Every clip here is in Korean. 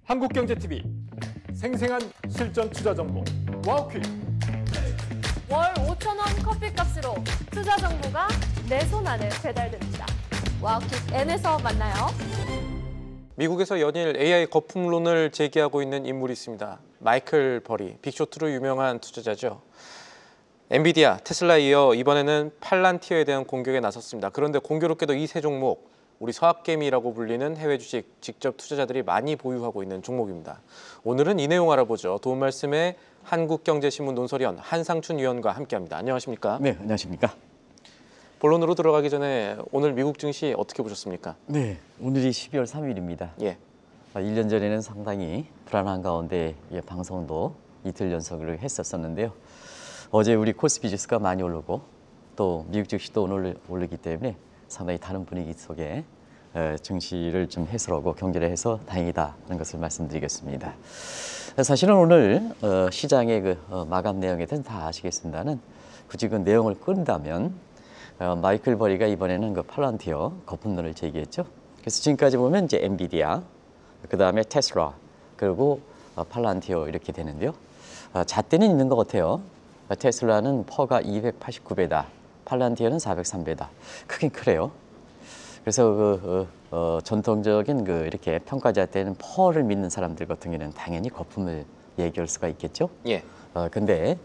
한국경제TV 생생한 실전 투자 정보 와우퀵. 월 5,000원 커피값으로 투자 정보가 내 손 안에 배달됩니다. 와우퀵 N에서 만나요. 미국에서 연일 AI 거품론을 제기하고 있는 인물이 있습니다. 마이클 버리, 빅쇼트로 유명한 투자자죠. 엔비디아, 테슬라에 이어 이번에는 팔란티어에 대한 공격에 나섰습니다. 그런데 공교롭게도 이 세 종목, 우리 서학개미라고 불리는 해외 주식 직접 투자자들이 많이 보유하고 있는 종목입니다. 오늘은 이 내용 알아보죠. 도움 말씀에 한국경제신문 논설위원 한상춘 위원과 함께합니다. 안녕하십니까? 네, 안녕하십니까? 본론으로 들어가기 전에 오늘 미국 증시 어떻게 보셨습니까? 네, 오늘이 12월 3일입니다. 예. 1년 전에는 상당히 불안한 가운데 방송도 이틀 연속으로 했었었는데요. 어제 우리 코스피 지수가 많이 오르고 또 미국 증시도 오늘 오르기 때문에 상당히 다른 분위기 속에 증시를 좀 해소하고 경계를 해서 다행이다는 것을 말씀드리겠습니다. 사실은 오늘 시장의 마감 내용에 대해서 다 아시겠습니다는 굳이 그 내용을 끈다면 마이클 버리가 이번에는 팔란티어 거품론을 제기했죠. 그래서 지금까지 보면 이제 엔비디아, 그 다음에 테슬라, 그리고 팔란티어 이렇게 되는데요. 잣대는 있는 것 같아요. 테슬라는 퍼가 289배다. 팔란티어는 403배다. 크긴 크래요. 그래서 전통적인 이렇게 평가잣대는 퍼를 믿는 사람들 같은 경우는 당연히 거품을 얘기할 수가 있겠죠. 예. 근데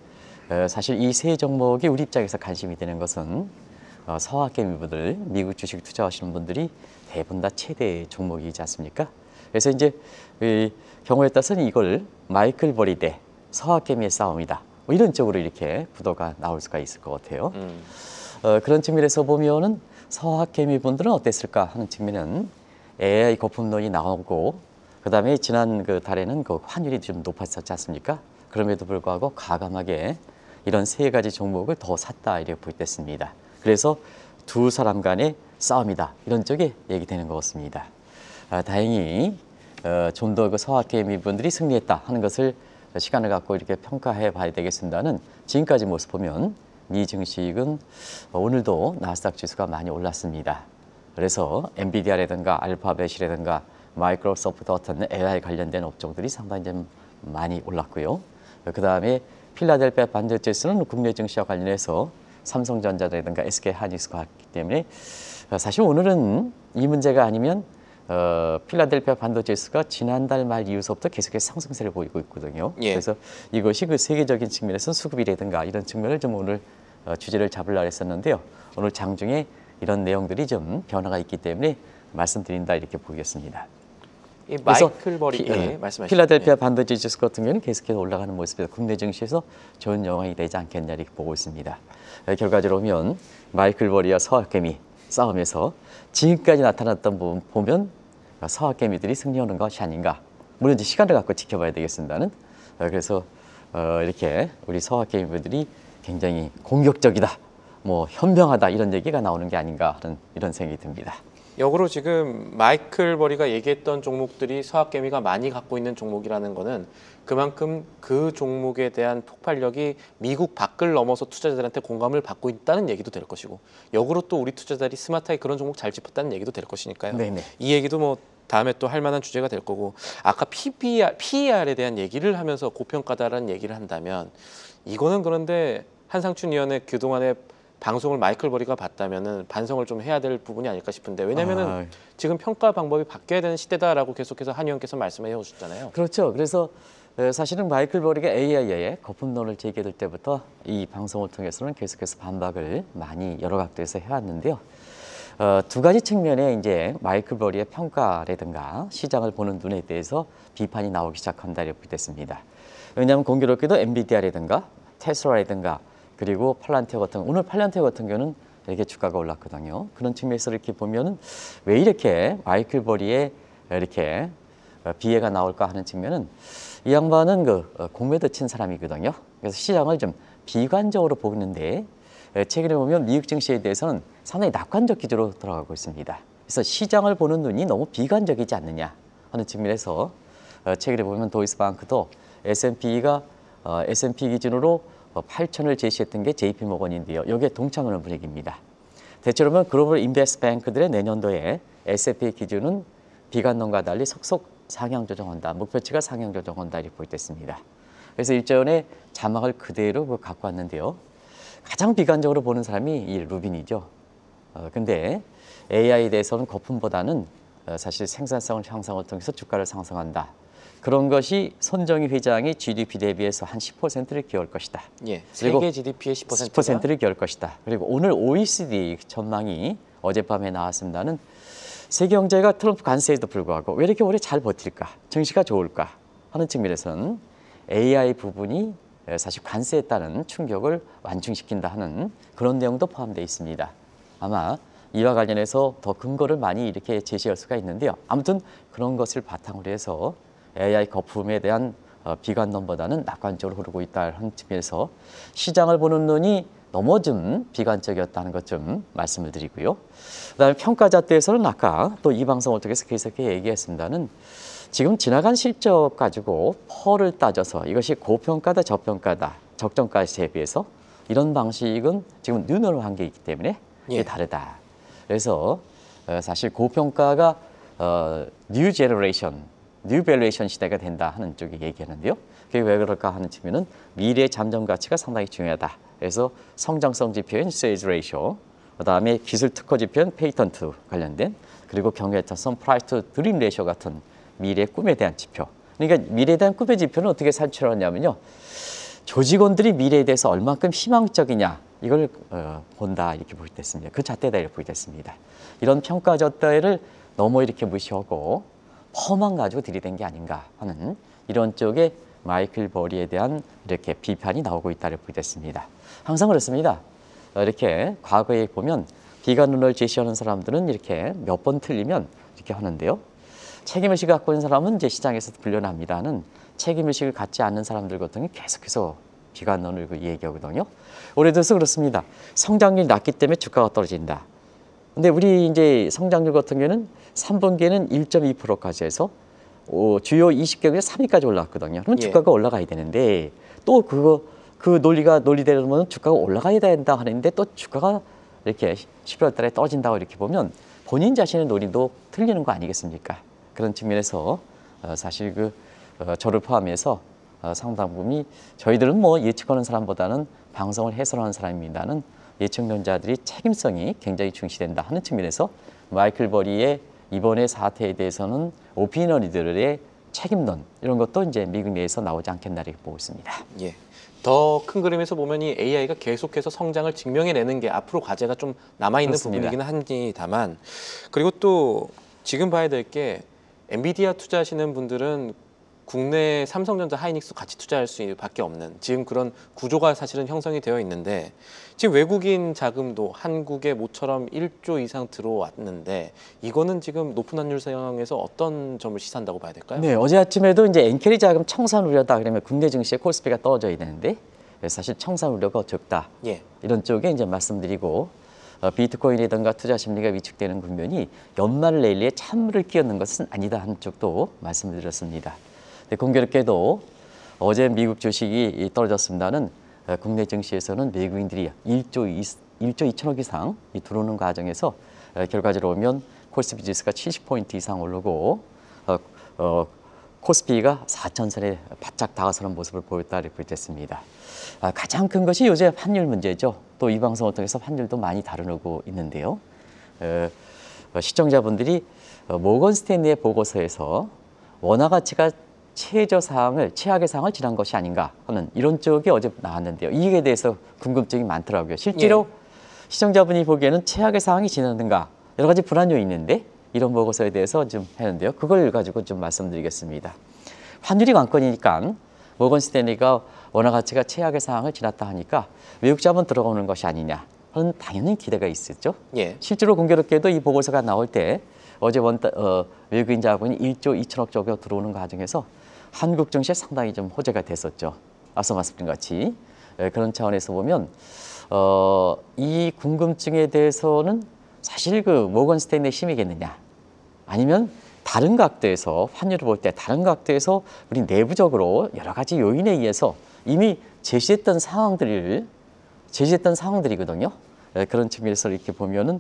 사실 이 세 종목이 우리 입장에서 관심이 되는 것은 서학개미분들, 미국 주식 투자하시는 분들이 대부분 다 최대 종목이지 않습니까? 그래서 이제 경우에 따라서는 이걸 마이클 버리 대 서학개미의 싸움이다. 뭐 이런 쪽으로 이렇게 구도가 나올 수가 있을 것 같아요. 그런 측면에서 보면은 서학개미 분들은 어땠을까 하는 측면은 AI 거품론이 나오고 그다음에 지난 달에는 환율이 좀 높았었지 않습니까? 그럼에도 불구하고 과감하게 이런 세 가지 종목을 더 샀다 이렇게 보였습니다. 그래서 두 사람 간의 싸움이다 이런 쪽에 얘기되는 것 같습니다. 다행히 좀 더 서학개미 분들이 승리했다 하는 것을 시간을 갖고 이렇게 평가해 봐야 되겠습니다는 지금까지 모습 보면 미 증시는 오늘도 나스닥 지수가 많이 올랐습니다. 그래서 엔비디아라든가 알파벳이라든가 마이크로소프트 같은 AI 관련된 업종들이 상당히 좀 많이 올랐고요. 그 다음에 필라델피아 반도체 지수는 국내 증시와 관련해서 삼성전자라든가 SK 하이닉스가 왔기 때문에 사실 오늘은 이 문제가 아니면 필라델피아 반도체 지수가 지난달 말 이후서부터 계속해서 상승세를 보이고 있거든요. 예. 그래서 이것이 세계적인 측면에서 수급이라든가 이런 측면을 좀 오늘 주제를 잡으려고 했었는데요. 오늘 장중에 이런 내용들이 좀 변화가 있기 때문에 말씀드린다 이렇게 보겠습니다. 이 마이클 버리 말씀하시죠. 필라델피아 반도체 지수 같은 경우는 계속해서 올라가는 모습에서 국내 증시에서 좋은 영향이 되지 않겠냐 이렇게 보고 있습니다. 결과적으로 보면 마이클 버리와 서학개미 싸움에서 지금까지 나타났던 부분 보면 서학개미들이 승리하는 것이 아닌가. 물론 이제 시간을 갖고 지켜봐야 되겠습니다는. 그래서 이렇게 우리 서학개미들이 굉장히 공격적이다, 현명하다 이런 얘기가 나오는 게 아닌가 하는 이런 생각이 듭니다. 역으로 지금 마이클 버리가 얘기했던 종목들이 서학개미가 많이 갖고 있는 종목이라는 거는 그만큼 그 종목에 대한 폭발력이 미국 밖을 넘어서 투자자들한테 공감을 받고 있다는 얘기도 될 것이고, 역으로 또 우리 투자자들이 스마트하게 그런 종목 잘 짚었다는 얘기도 될 것이니까요. 네네. 이 얘기도 다음에 또 할 만한 주제가 될 거고, 아까 PER에 대한 얘기를 하면서 고평가다라는 얘기를 한다면 이거는 그런데 한상춘 위원의 그동안의 방송을 마이클 버리가 봤다면은 반성을 좀 해야 될 부분이 아닐까 싶은데, 왜냐면은 지금 평가 방법이 바뀌어야 되는 시대다라고 계속해서 한 의원께서 말씀해 오셨잖아요. 그렇죠. 그래서 사실은 마이클 버리가 AI의 거품론을 제기할 때부터 이 방송을 통해서는 계속해서 반박을 많이 여러 각도에서 해왔는데요. 두 가지 측면에 이제 마이클 버리의 평가라든가 시장을 보는 눈에 대해서 비판이 나오기 시작한다 이렇게 됐습니다. 왜냐하면 공교롭게도 엔비디아라든가 테슬라라든가 그리고 팔란티어 같은, 오늘 팔란티어 같은 경우는 이렇게 주가가 올랐거든요. 그런 측면에서 이렇게 보면은 왜 이렇게 마이클 버리의 이렇게 비애가 나올까 하는 측면은 이 양반은 공매도 친 사람이거든요. 그래서 시장을 좀 비관적으로 보는데 최근에 보면 미국 증시에 대해서는 상당히 낙관적 기조로 돌아가고 있습니다. 그래서 시장을 보는 눈이 너무 비관적이지 않느냐 하는 측면에서 최근에 보면 도이치방크도 S&P가 S&P 기준으로 8천을 제시했던 게 JP모건인데요. 여기에 동참하는 분위기입니다. 대체로 보면 글로벌 인베스트뱅크들의 내년도에 S&P 기준은 비관론과 달리 속속 상향 조정한다, 목표치가 상향 조정한다 이렇게 보였습니다. 그래서 일전에 자막을 그대로 갖고 왔는데요. 가장 비관적으로 보는 사람이 이 루빈이죠. 근데 AI에 대해서는 거품보다는 사실 생산성을 향상을 통해서 주가를 상승한다. 그런 것이 손정희 회장이 GDP 대비해서 한 10%를 기여할 것이다. 예, 그리고 세계 GDP의 10%가 10%를 기여할 것이다. 그리고 오늘 OECD 전망이 어젯밤에 나왔습니다는 세계 경제가 트럼프 관세에도 불구하고 왜 이렇게 오래 잘 버틸까? 증시가 좋을까? 하는 측면에서는 AI 부분이 사실 관세에 따른 충격을 완충시킨다 하는 그런 내용도 포함되어 있습니다. 아마 이와 관련해서 더 근거를 많이 이렇게 제시할 수가 있는데요. 아무튼 그런 것을 바탕으로 해서 AI 거품에 대한 비관론보다는 낙관적으로 흐르고 있다 하는 측면에서 시장을 보는 눈이 너무 좀 비관적이었다는 것 좀 말씀을 드리고요. 그다음에 평가잣대에서는 아까 또 이 방송을 통해서 계속 얘기했습니다는 지금 지나간 실적 가지고 펄을 따져서 이것이 고평가다 저평가다 적정가에 비해서 이런 방식은 지금 눈으로 한 게 있기 때문에 이게 다르다. 그래서 사실 고평가가 뉴 제너레이션, 뉴 밸류에이션 시대가 된다 하는 쪽에 얘기하는데요. 그게 왜 그럴까 하는 측면은 미래의 잠정 가치가 상당히 중요하다. 그래서 성장성 지표인 세일즈 레이쇼, 그다음에 기술 특허 지표인 페이턴트 관련된, 그리고 경외타선 프라이스 투 드림 레이쇼 같은 미래의 꿈에 대한 지표. 그러니까 미래에 대한 꿈의 지표는 어떻게 산출하냐면요. 조직원들이 미래에 대해서 얼만큼 희망적이냐 이걸 본다 이렇게 보겠습니다. 그 잣대다 이렇게 보겠습니다. 이런 평가 잣대를 너무 이렇게 무시하고 펌만 가지고 들이댄 게 아닌가 하는 이런 쪽에 마이클 버리에 대한 이렇게 비판이 나오고 있다고 보겠습니다. 항상 그렇습니다. 이렇게 과거에 보면 비관론을 제시하는 사람들은 이렇게 몇 번 틀리면 이렇게 하는데요. 책임의식을 갖고 있는 사람은 이제 시장에서 불려납니다는 책임의식을 갖지 않는 사람들 같은 경우 계속해서 비관론을 얘기하거든요. 올해 들어서 그렇습니다. 성장률이 낮기 때문에 주가가 떨어진다. 근데 우리 이제 성장률 같은 경우는 3분기에는 1.2%까지 해서 주요 20개국에 3위까지 올라왔거든요. 그럼 주가가 올라가야 되는데 또 그 논리대로면 주가가 올라가야 된다 하는데 또 주가가 이렇게 11월 달에 떨어진다고 이렇게 보면 본인 자신의 논리도 틀리는 거 아니겠습니까? 그런 측면에서 사실 저를 포함해서 상당 부분이 저희들은 뭐 예측하는 사람보다는 방송을 해설하는 사람입니다는 예측론자들이 책임성이 굉장히 중시된다 하는 측면에서 마이클 버리의 이번의 사태에 대해서는 오피니언리들의 책임론 이런 것도 이제 미국 내에서 나오지 않겠나 이렇게 보고 있습니다. 예. 더 큰 그림에서 보면 이 AI가 계속해서 성장을 증명해내는 게 앞으로 과제가 좀 남아있는 그렇습니다. 부분이기는 합니다만, 그리고 또 지금 봐야 될 게 엔비디아 투자하시는 분들은 국내 삼성전자, 하이닉스 같이 투자할 수밖에 없는 지금 그런 구조가 사실은 형성이 되어 있는데, 지금 외국인 자금도 한국에 모처럼 1조 이상 들어왔는데 이거는 지금 높은 환율 상황에서 어떤 점을 시사한다고 봐야 될까요? 네, 어제 아침에도 이제 엔캐리 자금 청산 우려다 그러면 국내 증시의 코스피가 떨어져야 되는데 사실 청산 우려가 적다. 이런 쪽에 이제 말씀드리고 비트코인이든가 투자 심리가 위축되는 국면이 연말 랠리에 찬물을 끼얹는 것은 아니다 하는 쪽도 말씀드렸습니다. 공교롭게도 어제 미국 주식이 떨어졌습니다는 국내 증시에서는 외국인들이 1조 2천억 이상 들어오는 과정에서 결과적으로 보면 코스피 지수가 70포인트 이상 오르고 코스피가 4,000선에 바짝 다가서는 모습을 보였다 이렇게 됐습니다. 가장 큰 것이 요새 환율 문제죠. 또 이 방송을 통해서 환율도 많이 다루고 있는데요. 시청자분들이 모건 스탠리의 보고서에서 원화 가치가 최악의 사항을 지난 것이 아닌가 하는 이런 쪽이 어제 나왔는데요. 이에 대해서 궁금증이 많더라고요. 실제로 시청자분이 보기에는 최악의 상황이 지났는가 여러 가지 불안 요인이 있는데 이런 보고서에 대해서 좀 했는데요. 그걸 가지고 좀 말씀드리겠습니다. 환율이 관건이니까 모건 스탠리가 원화 가치가 최악의 상황을 지났다 하니까 외국 자본 들어오는 것이 아니냐 하는 당연히 기대가 있었죠. 실제로 공교롭게도 이 보고서가 나올 때 어제 외국인 자본이 1조 2천억 정도 들어오는 과정에서 한국 증시에 상당히 좀 호재가 됐었죠. 앞서 말씀드린 것 같이. 그런 차원에서 보면 이 궁금증에 대해서는 사실 모건 스탠리의 힘이겠느냐 아니면 다른 각도에서 환율을 볼 때 다른 각도에서 우리 내부적으로 여러 가지 요인에 의해서 이미 제시했던 상황들이거든요. 그런 측면에서 이렇게 보면은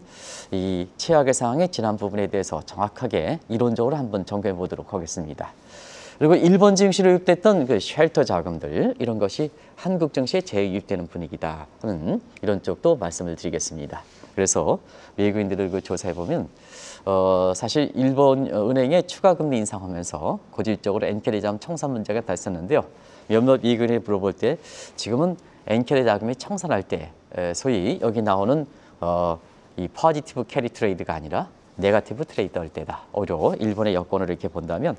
이 최악의 상황의 지난 부분에 대해서 정확하게 이론적으로 한번 정비해 보도록 하겠습니다. 그리고 일본 증시로 유입됐던 그 쉘터 자금들 이런 것이 한국 증시에 재유입되는 분위기다 하는 이런 쪽도 말씀을 드리겠습니다. 그래서 외국인들을 그 조사해 보면 사실 일본 은행의 추가 금리 인상하면서 고질적으로 엔케리 자금 청산 문제가 다 있었는데요. 몇몇 외국인이 물어볼 때 지금은 엔케리 자금이 청산할 때 소위 여기 나오는 이 포지티브 캐리 트레이드가 아니라 네거티브 트레이드 할 때다. 오히려 일본의 여건을 이렇게 본다면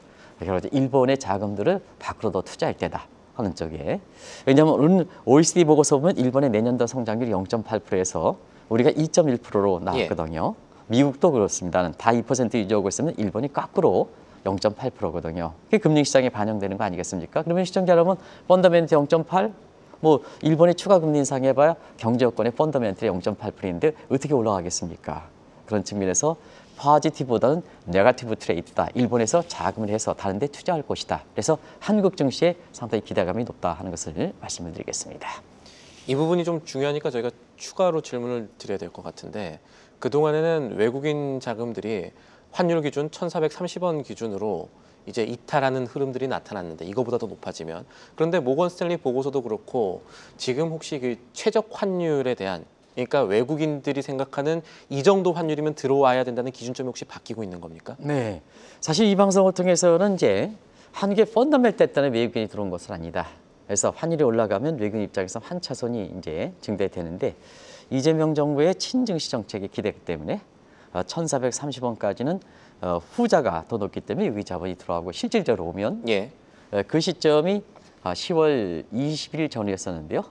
일본의 자금들을 밖으로 더 투자할 때다 하는 쪽에. 왜냐하면 OECD 보고서 보면 일본의 내년도 성장률이 0.8%에서 우리가 2.1%로 나왔거든요. 미국도 그렇습니다. 다 2% 유지하고 있으면 일본이 거꾸로 0.8%거든요. 그게 금융시장에 반영되는 거 아니겠습니까? 그러면 시청자 여러분, 펀더멘트 0.8? 뭐 일본의 추가 금리 인상해봐야 경제 여건의 펀더멘트가 0.8%인데 어떻게 올라가겠습니까? 그런 측면에서 포지티브보다는 네거티브 트레이드다. 일본에서 자금을 해서 다른 데 투자할 것이다. 그래서 한국 증시에 상당히 기대감이 높다 하는 것을 말씀을 드리겠습니다. 이 부분이 좀 중요하니까 저희가 추가로 질문을 드려야 될 것 같은데 그동안에는 외국인 자금들이 환율 기준 1,430원 기준으로 이제 이탈하는 흐름들이 나타났는데 이거보다 더 높아지면 그런데 모건 스탠리 보고서도 그렇고 지금 혹시 그 최적 환율에 대한 그러니까 외국인들이 생각하는 이 정도 환율이면 들어와야 된다는 기준점이 혹시 바뀌고 있는 겁니까? 네, 사실 이 방송을 통해서는 이제 한국의 펀더멘트 때문에 외국인이 들어온 것은 아니다. 그래서 환율이 올라가면 외국인 입장에서 한 차선이 이제 증대되는데 이재명 정부의 친증시 정책이 기대기 때문에 1,430원까지는 후자가 더 높기 때문에 외국인 자본이 들어가고 실질적으로 오면 그 시점이 10월 20일 전이었었는데요.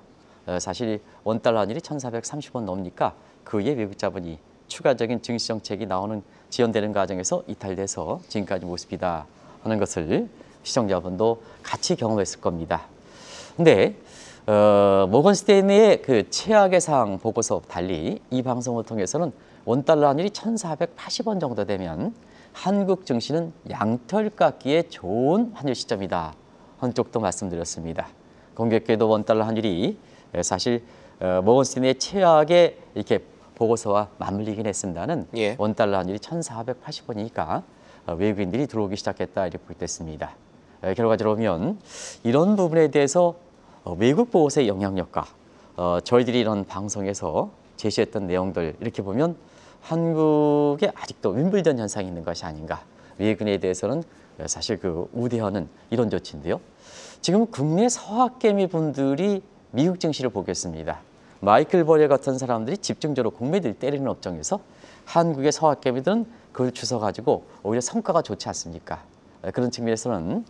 사실 원달러 환율이 1,430원 넘으니까 그에 외국 자본이 추가적인 증시 정책이 나오는 지연되는 과정에서 이탈돼서 지금까지 모습이다 하는 것을 시청자분도 같이 경험했을 겁니다. 근데 모건 스탠리의 그 최악의 상황 보고서 달리 이 방송을 통해서는 원달러 환율이 1,480원 정도 되면 한국 증시는 양털 깎기에 좋은 환율 시점이다 하는 쪽도 말씀드렸습니다. 공교롭게도 원달러 환율이 사실 모건 스탠리의 최악의 이렇게 보고서와 맞물리긴 했습니다는 원달러 환율이 1,480원이니까 외국인들이 들어오기 시작했다 이렇게 보겠습니다. 결과적으로 보면 이런 부분에 대해서 외국 보고서의 영향력과 저희들이 이런 방송에서 제시했던 내용들 이렇게 보면 한국에 아직도 윈블던 현상이 있는 것이 아닌가. 외국인에 대해서는 사실 그 우대하는 이런 조치인데요. 지금 국내 서학개미 분들이 미국 증시를 보겠습니다. 마이클 버리 같은 사람들이 집중적으로 공매들 때리는 업종에서 한국의 서학개미들은 그걸 주워가지고 오히려 성과가 좋지 않습니까? 그런 측면에서는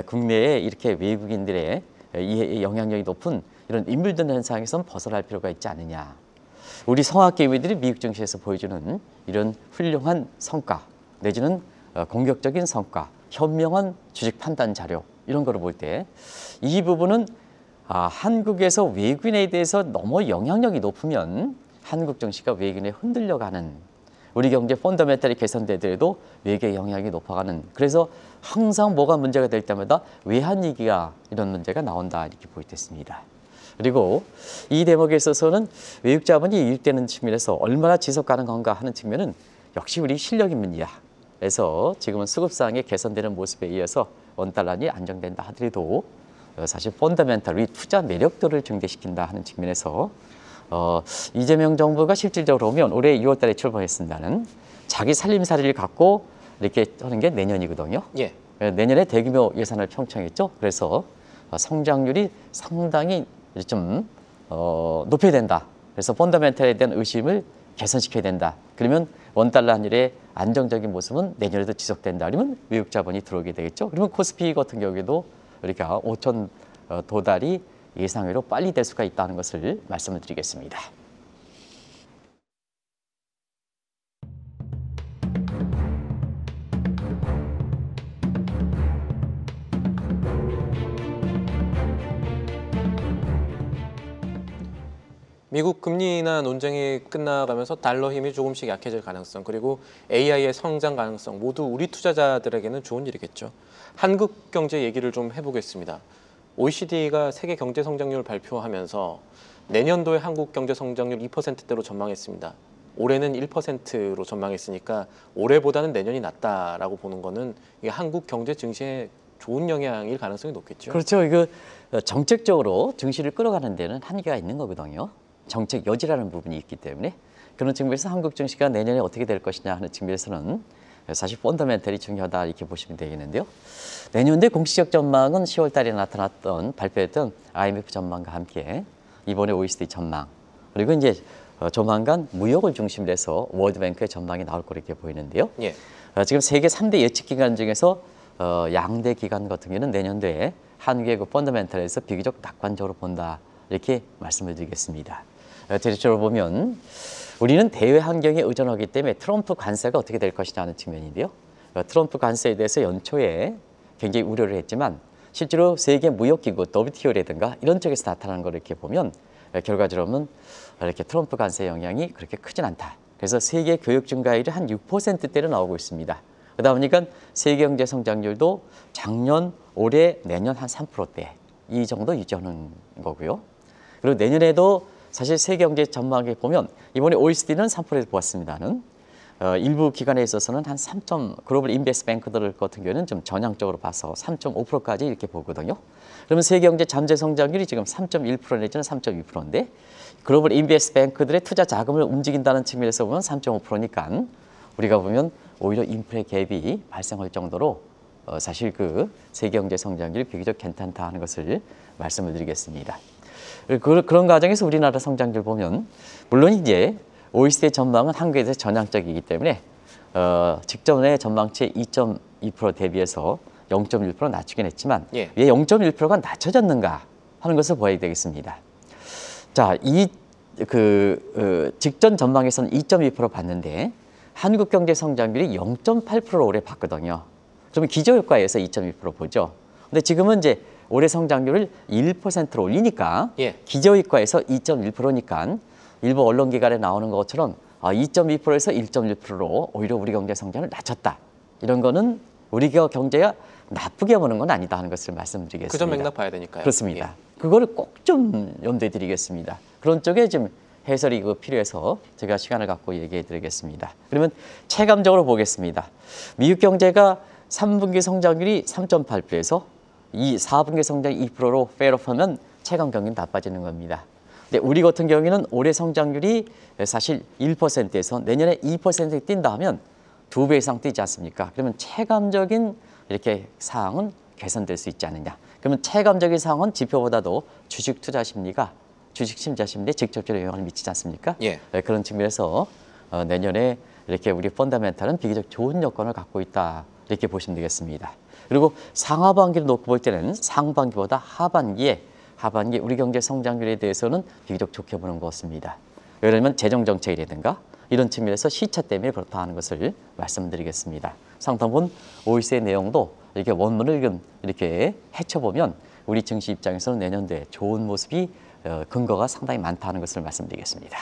국내에 이렇게 외국인들의 이 영향력이 높은 이런 인물든 현상에선 벗어날 필요가 있지 않느냐. 우리 성학개미들이 미국 증시에서 보여주는 이런 훌륭한 성과 내지는 공격적인 성과, 현명한 주식 판단 자료 이런 거를 볼 때 이 부분은 한국에서 외국인에 대해서 너무 영향력이 높으면 한국 증시가 외국인에 흔들려가는 우리 경제 펀더멘탈이 개선되더라도 외국의 영향이 높아가는 그래서 항상 뭐가 문제가 될 때마다 외환위기가 이런 문제가 나온다 이렇게 보여졌습니다. 그리고 이 대목에 있어서는 외국 자본이 유입되는 측면에서 얼마나 지속 가능한가 하는 측면은 역시 우리 실력의 문제야. 그래서 지금은 수급상의 개선되는 모습에 의해서 원달러이 안정된다 하더라도 사실 펀더멘탈 우리 투자 매력도를 증대시킨다 하는 측면에서 이재명 정부가 실질적으로 보면 올해 6월 달에 출범했습니다는 자기 살림살이를 갖고 이렇게 하는 게 내년이거든요. 내년에 대규모 예산을 편성했죠. 그래서 성장률이 상당히 좀 높여야 된다. 그래서 펀더멘탈에 대한 의심을 개선시켜야 된다. 그러면 원달러 환율의 안정적인 모습은 내년에도 지속된다. 그러면 외국 자본이 들어오게 되겠죠. 그러면 코스피 같은 경우에도 우리가 5천 도달이 예상외로 빨리 될 수가 있다는 것을 말씀을 드리겠습니다. 미국 금리 인하 논쟁이 끝나가면서 달러 힘이 조금씩 약해질 가능성 그리고 AI의 성장 가능성 모두 우리 투자자들에게는 좋은 일이겠죠. 한국 경제 얘기를 좀 해보겠습니다. OECD가 세계 경제 성장률 발표하면서 내년도에 한국 경제 성장률 2%대로 전망했습니다. 올해는 1%로 전망했으니까 올해보다는 내년이 낫다라고 보는 거는 이게 한국 경제 증시에 좋은 영향일 가능성이 높겠죠. 그렇죠. 이거 정책적으로 증시를 끌어가는 데는 한계가 있는 거거든요. 정책 여지라는 부분이 있기 때문에 그런 측면에서 한국 증시가 내년에 어떻게 될 것이냐 하는 측면에서는 사실 펀더멘털이 중요하다 이렇게 보시면 되겠는데요. 내년도의 공식적 전망은 10월 달에 나타났던 발표했던 IMF 전망과 함께 이번에 OECD 전망 그리고 이제 조만간 무역을 중심으로 해서 월드뱅크의 전망이 나올 거로 이렇게 보이는데요. 예. 지금 세계 3대 예측 기관 중에서 양대 기관 같은 경우는 내년도에 한국의 그 펀더멘털에서 비교적 낙관적으로 본다 이렇게 말씀을 드리겠습니다. 대체적으로 보면 우리는 대외 환경에 의존하기 때문에 트럼프 관세가 어떻게 될 것이냐 하는 측면인데요. 트럼프 관세에 대해서 연초에 굉장히 우려를 했지만 실제로 세계 무역기구 WTO라든가 이런 쪽에서 나타나는 걸 이렇게 보면 결과적으로는 이렇게 트럼프 관세 영향이 그렇게 크진 않다. 그래서 세계 교육 증가율이 한 6%대로 나오고 있습니다. 그러다 보니까 세계 경제 성장률도 작년, 올해, 내년 한 3%대 이 정도 유지하는 거고요. 그리고 내년에도 사실 세계 경제 전망에 보면 이번에 OECD는 3%를 보았습니다는 일부 기관에 있어서는 한 3. 글로벌 인베스트 뱅크들 같은 경우는 좀 전향적으로 봐서 3.5%까지 이렇게 보거든요. 그러면 세계 경제 잠재 성장률이 지금 3.1% 내지는 3.2%인데 글로벌 인베스트 뱅크들의 투자 자금을 움직인다는 측면에서 보면 3.5%니까 우리가 보면 오히려 인플레 갭이 발생할 정도로 사실 그 세계 경제 성장률이 비교적 괜찮다 하는 것을 말씀을 드리겠습니다. 그런 과정에서 우리나라 성장률 보면 물론 이제 OECD 전망은 한국에 대해서 전향적이기 때문에 직전의 전망치 2.2% 대비해서 0.1% 낮추긴 했지만 예. 왜 0.1%가 낮춰졌는가 하는 것을 봐야 되겠습니다. 자, 직전 전망에서는 2.2% 봤는데 한국 경제 성장률이 0.8%로 올해 봤거든요. 그러면 기저효과에서 2.2% 보죠. 근데 지금은 이제 올해 성장률을 1%로 올리니까 예. 기저효과에서 2.1%니까 일부 언론기관에 나오는 것처럼 2.2%에서 1.1%로 오히려 우리 경제 성장을 낮췄다. 이런 거는 우리 경제가 나쁘게 보는 건 아니다 하는 것을 말씀드리겠습니다. 그 점 맥락 봐야 되니까요. 그렇습니다. 예. 그거를 꼭 좀 염두에 드리겠습니다. 그런 쪽에 좀 해설이 필요해서 제가 시간을 갖고 얘기해 드리겠습니다. 그러면 체감적으로 보겠습니다. 미국 경제가 3분기 성장률이 3.8%에서 이 4분기 성장이 2%로 페어업하면 체감 경기는 나빠지는 겁니다. 근데 우리 같은 경우에는 올해 성장률이 사실 1%에서 내년에 2%에 뛴다 하면 2배 이상 뛰지 않습니까? 그러면 체감적인 이렇게 사항은 개선될 수 있지 않느냐. 그러면 체감적인 사항은 지표보다도 주식 투자 심리가 주식 심자 심리에 직접적으로 영향을 미치지 않습니까? 예. 그런 측면에서 내년에 이렇게 우리 펀더멘털은 비교적 좋은 여건을 갖고 있다. 이렇게 보시면 되겠습니다. 그리고 상하반기를 놓고 볼 때는 상반기보다 하반기 우리 경제 성장률에 대해서는 비교적 좋게 보는 것 같습니다. 예를 들면 재정정책이라든가 이런 측면에서 시차 때문에 그렇다 하는 것을 말씀드리겠습니다. 상당분 OECD 내용도 이렇게 원문을 이렇게 헤쳐보면 우리 증시 입장에서는 내년도에 좋은 모습이 근거가 상당히 많다는 것을 말씀드리겠습니다.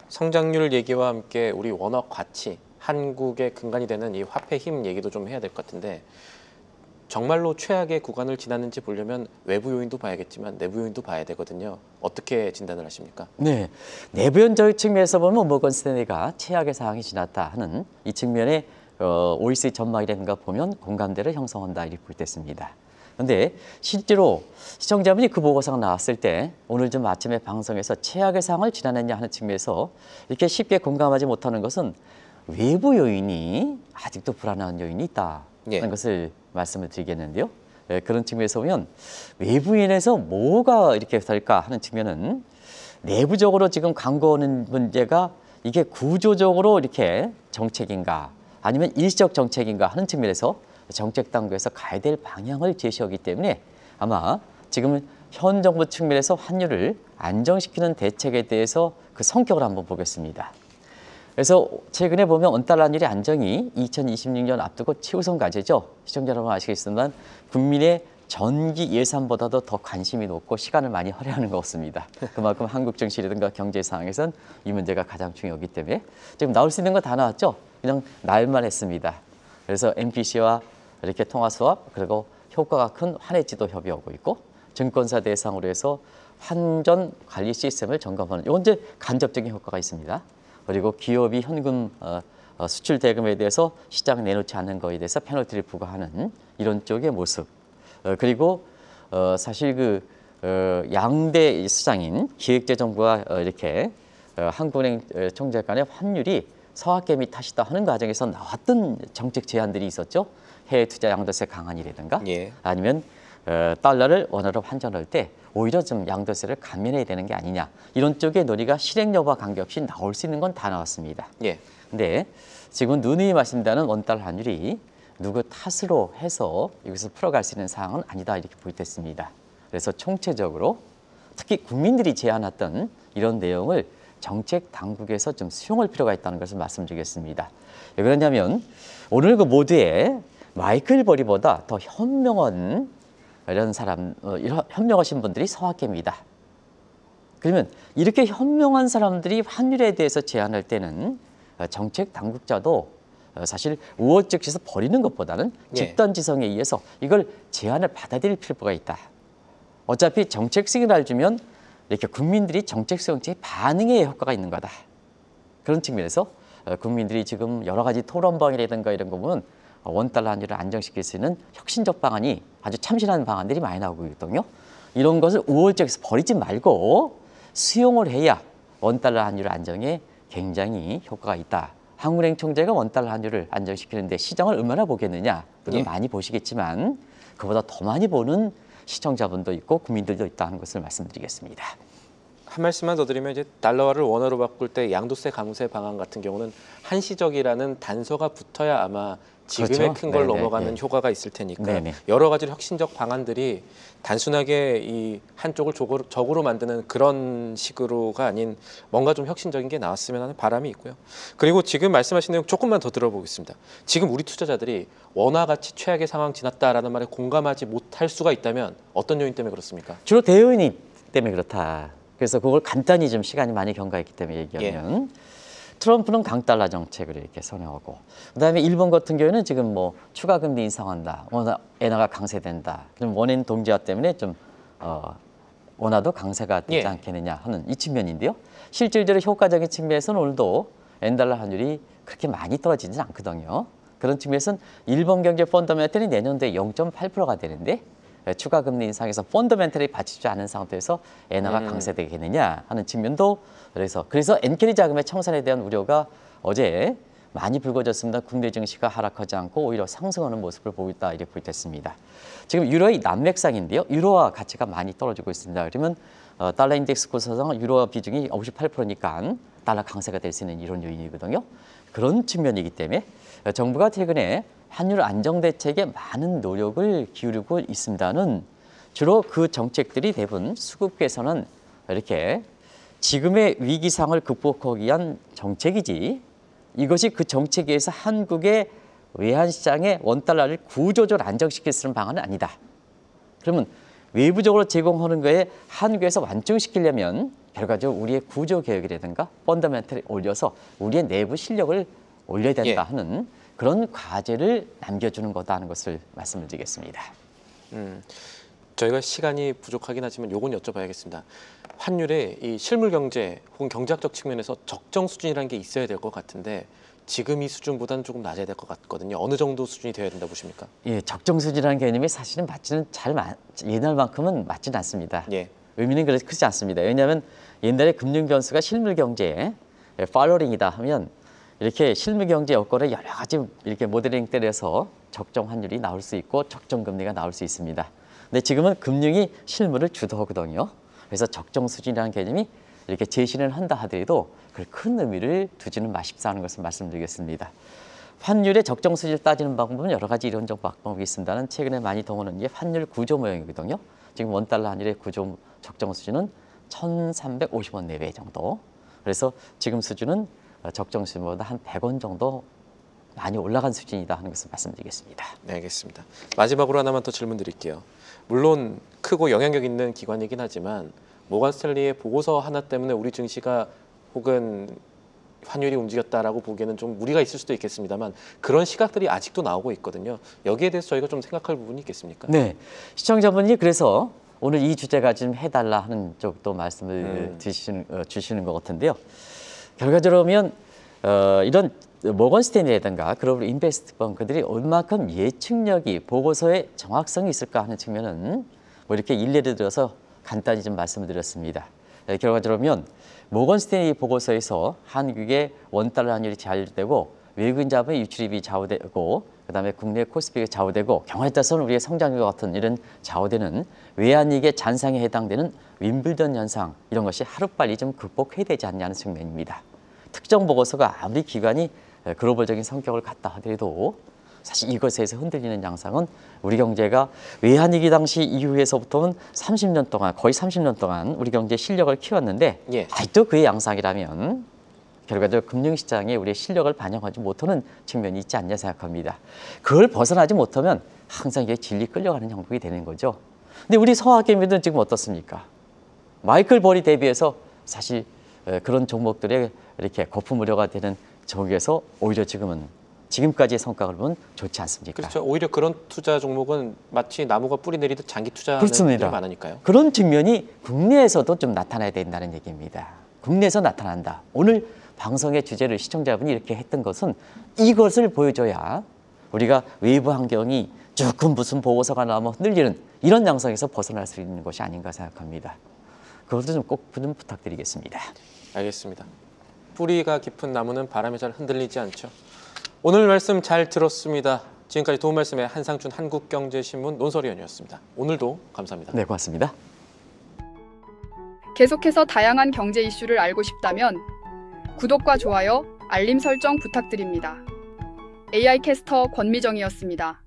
성장률 얘기와 함께 우리 원화 가치, 한국의 근간이 되는 이 화폐 힘 얘기도 좀 해야 될 것 같은데 정말로 최악의 구간을 지났는지 보려면 외부 요인도 봐야겠지만 내부 요인도 봐야 되거든요. 어떻게 진단을 하십니까? 네, 내부연적 측면에서 보면 모건 스탠리가 최악의 상황이 지났다 하는 이 측면에 OECD 전망이라든가 보면 공감대를 형성한다 이렇게 볼 때 있습니다. 그런데 실제로 시청자분이 그 보고서가 나왔을 때 오늘 좀 아침에 방송에서 최악의 상황을 지나느냐 하는 측면에서 이렇게 쉽게 공감하지 못하는 것은 외부 요인이 아직도 불안한 요인이 있다는 예. 것을 말씀을 드리겠는데요. 그런 측면에서 보면 외부인에서 뭐가 이렇게 될까 하는 측면은 내부적으로 지금 광고하는 문제가 이게 구조적으로 이렇게 정책인가 아니면 일시적 정책인가 하는 측면에서 정책 당국에서 가야 될 방향을 제시하기 때문에 아마 지금 현 정부 측면에서 환율을 안정시키는 대책에 대해서 그 성격을 한번 보겠습니다. 그래서 최근에 보면 원달러 환율의 안정이 2026년 앞두고 최우선 과제죠. 시청자 여러분 아시겠지만 국민의 전기 예산보다도 더 관심이 높고 시간을 많이 할애하는 것 같습니다. 그만큼 한국 정치라든가 경제 상황에선 이 문제가 가장 중요하기 때문에 지금 나올 수 있는 거 다 나왔죠. 그냥 나열만 했습니다. 그래서 MPC와 이렇게 통화 수합 그리고 효과가 큰 환해지도 협의하고 있고 증권사 대상으로 해서 환전 관리 시스템을 점검하는 이건 이제 간접적인 효과가 있습니다. 그리고 기업이 현금 수출 대금에 대해서 시장 내놓지 않는 거에 대해서 페널티를 부과하는 이런 쪽의 모습. 그리고 사실 그 양대 시장인 기획재정부와 이렇게 한국은행 총재 간의 환율이 서학개미 탓이다 하는 과정에서 나왔던 정책 제안들이 있었죠. 해외 투자 양도세 강한이라든가 예. 아니면 달러를 원화로 환전할 때 오히려 좀 양도세를 감면해야 되는 게 아니냐 이런 쪽의 논의가 실행 여부와 관계없이 나올 수 있는 건 다 나왔습니다. 예. 근데 지금 누누이 말씀드리는 원달러 환율이 누구 탓으로 해서 여기서 풀어갈 수 있는 상황은 아니다 이렇게 부각됐습니다. 그래서 총체적으로 특히 국민들이 제안했던 이런 내용을 정책 당국에서 좀 수용할 필요가 있다는 것을 말씀드리겠습니다. 왜 그러냐면 오늘 그 모두에 마이클 버리보다 더 현명한 이런 사람, 현명하신 분들이 서학개입니다. 그러면 이렇게 현명한 사람들이 환율에 대해서 제안할 때는 정책 당국자도 사실 우월적에서 버리는 것보다는 집단지성에 의해서 이걸 제안을 받아들일 필요가 있다. 어차피 정책 시그널을 주면 이렇게 국민들이 정책 수용체에 반응에 효과가 있는 거다. 그런 측면에서 국민들이 지금 여러 가지 토론방이라든가 이런 거 보면 원달러 환율을 안정시킬 수 있는 혁신적 방안이 아주 참신한 방안들이 많이 나오고 있거든요. 이런 것을 우월적에서 버리지 말고 수용을 해야 원달러 환율 안정에 굉장히 효과가 있다. 한국은행 총재가 원달러 환율을 안정시키는데 시장을 얼마나 보겠느냐. 물론 많이 보시겠지만 그보다 더 많이 보는 시청자분도 있고 국민들도 있다는 것을 말씀드리겠습니다. 한 말씀만 더 드리면 이제 달러화를 원화로 바꿀 때 양도세 감세 방안 같은 경우는 한시적이라는 단서가 붙어야 아마 지금의 그렇죠. 큰 걸 네네, 넘어가는 네. 효과가 있을 테니까 네네. 여러 가지 혁신적 방안들이 단순하게 이 한쪽을 적으로 만드는 그런 식으로가 아닌 뭔가 좀 혁신적인 게 나왔으면 하는 바람이 있고요. 그리고 지금 말씀하신 내용 조금만 더 들어보겠습니다. 지금 우리 투자자들이 원화 가치 최악의 상황 지났다라는 말에 공감하지 못할 수가 있다면 어떤 요인 때문에 그렇습니까? 주로 대요인이 때문에 그렇다. 그래서 그걸 간단히 좀 시간이 많이 경과했기 때문에 얘기하면 트럼프는 강달러 정책을 이렇게 선호하고 그다음에 일본 같은 경우에는 지금 뭐 추가 금리 인상한다, 엔화가 강세된다, 그럼 원인 동지화 때문에 좀 원화도 강세가 되지 않겠느냐 하는 이 측면인데요. 실질적으로 효과적인 측면에서는 오늘도 엔달러 환율이 그렇게 많이 떨어지진 않거든요. 그런 측면에서는 일본 경제 펀더멘털이 내년도에 0.8%가 되는데 추가 금리 인상에서 펀더멘털이 받치지 않은 상태에서 엔화가 강세되겠느냐 하는 측면도 그래서 엔캐리 자금의 청산에 대한 우려가 어제 많이 불거졌습니다. 국내 증시가 하락하지 않고 오히려 상승하는 모습을 보고 있다 이렇게 보였습니다. 지금 유로의 난맥상인데요. 유로화 가치가 많이 떨어지고 있습니다. 그러면 달러 인덱스 고사상 유로화 비중이 58%니까 달러 강세가 될 수 있는 이런 요인이거든요. 그런 측면이기 때문에 정부가 최근에 환율 안정 대책에 많은 노력을 기울이고 있습니다는 주로 그 정책들이 대부분 수급계에서는 이렇게 지금의 위기상을 극복하기 위한 정책이지 이것이 그 정책에 의해서 한국의 외환시장의 원달러를 구조적으로 안정시킬 수 있는 방안은 아니다. 그러면 외부적으로 제공하는 거에 한국에서 완충시키려면 결과적으로 우리의 구조개혁이라든가 펀더멘털을 올려서 우리의 내부 실력을 올려야 된다 하는 그런 과제를 남겨주는 거다 하는 것을 말씀을 드리겠습니다. 저희가 시간이 부족하긴 하지만 요건 여쭤봐야겠습니다. 환율의 이 실물 경제 혹은 경제학적 측면에서 적정 수준이라는 게 있어야 될 것 같은데 지금 이 수준보다는 조금 낮아야 될 것 같거든요. 어느 정도 수준이 되어야 된다 보십니까? 예, 적정 수준이라는 개념이 사실은 옛날만큼은 맞지는 않습니다. 의미는 그렇게 크지 않습니다. 왜냐하면 옛날에 금융 변수가 실물 경제의 팔로링이다 하면 이렇게 실물 경제 여건에 여러 가지 이렇게 모델링 때려서 적정 환율이 나올 수 있고 적정 금리가 나올 수 있습니다. 근데 지금은 금융이 실물을 주도하거든요. 그래서 적정 수준이라는 개념이 이렇게 제시를 한다 하더라도 큰 의미를 두지는 마십사 하는 것을 말씀드리겠습니다. 환율의 적정 수준을 따지는 방법은 여러 가지 이론적 방법이 있습니다는 최근에 많이 동원하는 게 환율 구조 모형이거든요. 지금 원달러 환율의 구조 적정 수준은 1,350원 내외 정도. 그래서 지금 수준은 적정 수준보다 한 100원 정도 많이 올라간 수준이다 하는 것을 말씀드리겠습니다. 네, 알겠습니다. 마지막으로 하나만 더 질문 드릴게요. 물론 크고 영향력 있는 기관이긴 하지만 모건 스탠리의 보고서 하나 때문에 우리 증시가 혹은 환율이 움직였다라고 보기에는 좀 무리가 있을 수도 있겠습니다만 그런 시각들이 아직도 나오고 있거든요. 여기에 대해서 저희가 좀 생각할 부분이 있겠습니까? 네, 시청자분이 그래서 오늘 이 주제가 좀 해달라 하는 쪽도 말씀을 주시는 것 같은데요. 결과적으로 보면 이런 모건 스탠리라든가 글로벌 인베스트 펑크들이 얼마큼 예측력이 보고서의 정확성이 있을까 하는 측면은 뭐 이렇게 일례를 들어서 간단히 좀 말씀을 드렸습니다. 결과적으로 보면 모건 스탠리 보고서에서 한국의 원달러 환율이 좌우되고 외국인 자본의 유출입이 좌우되고 그다음에 국내 코스피가 좌우되고 경우에 따라서는 우리의 성장률과 같은 이런 좌우되는 외환위기의 잔상에 해당되는 윈블던 현상 이런 것이 하루빨리 좀 극복해야 되지 않냐는 측면입니다. 특정 보고서가 아무리 기관이 글로벌적인 성격을 갖다 하더라도 사실 이것에서 흔들리는 양상은 우리 경제가 외환위기 당시 이후에서부터는 30년 동안 거의 30년 동안 우리 경제 실력을 키웠는데 아직도 그의 양상이라면 결과적으로 금융시장에 우리의 실력을 반영하지 못하는 측면이 있지 않냐 생각합니다. 그걸 벗어나지 못하면 항상 이게 질리 끌려가는 형국이 되는 거죠. 근데 우리 서학개미들은 지금 어떻습니까? 마이클 버리 대비해서 사실 그런 종목들에 이렇게 거품 우려가 되는 종목에서 오히려 지금까지의 성과를 보면 좋지 않습니까? 그렇죠. 오히려 그런 투자 종목은 마치 나무가 뿌리 내리듯 장기 투자하는 분들이 많으니까요. 그런 측면이 국내에서도 좀 나타나야 된다는 얘기입니다. 국내에서 나타난다. 오늘 방송의 주제를 시청자분이 이렇게 했던 것은 이것을 보여줘야 우리가 외부 환경이 조금 무슨 보고서가 나오면 흔들리는 이런 양상에서 벗어날 수 있는 것이 아닌가 생각합니다. 그것도 좀 꼭 좀 부탁드리겠습니다. 알겠습니다. 뿌리가 깊은 나무는 바람에 잘 흔들리지 않죠. 오늘 말씀 잘 들었습니다. 지금까지 도움 말씀의 한상준 한국경제신문 논설위원이었습니다. 오늘도 감사합니다. 네, 고맙습니다. 계속해서 다양한 경제 이슈를 알고 싶다면 구독과 좋아요, 알림 설정 부탁드립니다. AI 캐스터 권미정이었습니다.